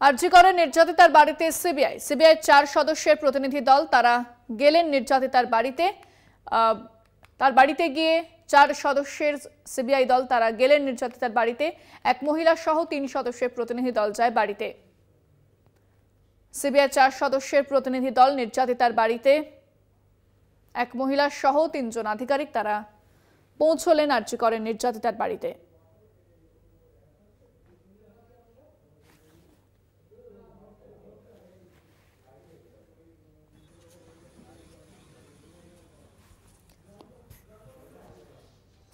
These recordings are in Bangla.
আরজি করে নির্যাতিতার বাড়িতে সিবিআই 4 সদস্যের প্রতিনিধি দল তারা গেলেন নির্যাতিতার বাড়িতে। তার বাড়িতে গিয়ে 4 সদস্যের সিবিআই দল তারা গেলেন নির্যাতিতার বাড়িতে। এক মহিলা সহ 3 সদস্যের প্রতিনিধি দল যায় বাড়িতে। সিবিআই 4 সদস্যের প্রতিনিধি দল নির্যাতিতার বাড়িতে, এক মহিলা সহ 3 জন আধিকারিক তারা পৌঁছলেন আরজি করে নির্যাতিতার বাড়িতে।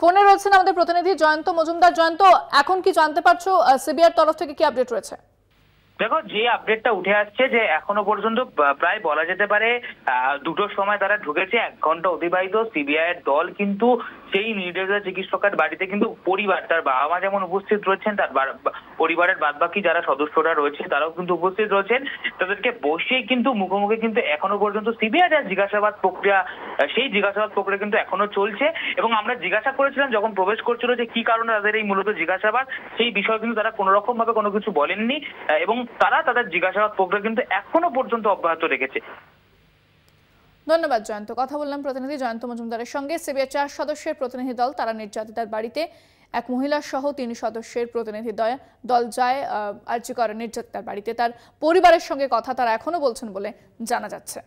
ফোনে রয়েছেন আমাদের প্রতিনিধি জয়ন্ত মজুমদার। জয়ন্ত, এখন কি জানতে পারছো সিবিআইর তরফ থেকে কি আপডেট রয়েছে? দেখো, যে আপডেটটা উঠে আসছে যে এখনো পর্যন্ত প্রায় বলা যেতে পারে 2টোর সময় তারা ঢুকেছে, 1 ঘন্টা অতিবাহিত। সিবিআই এর দল কিন্তু সেই নির্যাতিত চিকিৎসকের বাড়িতে কিন্তু পরিবার, তার বাবা মা যেমন উপস্থিত রয়েছেন, তার পরিবারের বাদবাকি যারা সদস্যরা রয়েছে তারাও কিন্তু উপস্থিত রয়েছেন। তাদেরকে বসেই কিন্তু মুখোমুখি কিন্তু এখনো পর্যন্ত সিবিআই এর জিজ্ঞাসাবাদ প্রক্রিয়া, সেই জিজ্ঞাসাবাদ প্রক্রিয়া কিন্তু এখনো চলছে। এবং আমরা জিজ্ঞাসা করেছিলাম যখন প্রবেশ করছিল যে কি কারণে তাদের এই মূলত জিজ্ঞাসাবাদ, সেই বিষয়ে কিন্তু তারা কোনো রকম ভাবে কোনো কিছু বলেননি এবং তারা তাদের জিজ্ঞাসাবাদ প্রক্রিয়া কিন্তু এখনো পর্যন্ত অব্যাহত রেখেছে। ধন্যবাদ জয়ন্ত। কথা বললাম প্রতিনিধি জয়ন্ত মজুমদারের সঙ্গে। সিবিআই 4 সদস্যের প্রতিনিধি দল তারা নির্যাতিতার বাড়িতে, এক মহিলা সহ 3 সদস্যের প্রতিনিধি দল যায় আরজি করে নির্যাতিতার বাড়িতে। তার পরিবারের সঙ্গে কথা তারা এখনো বলছেন বলে জানা যাচ্ছে।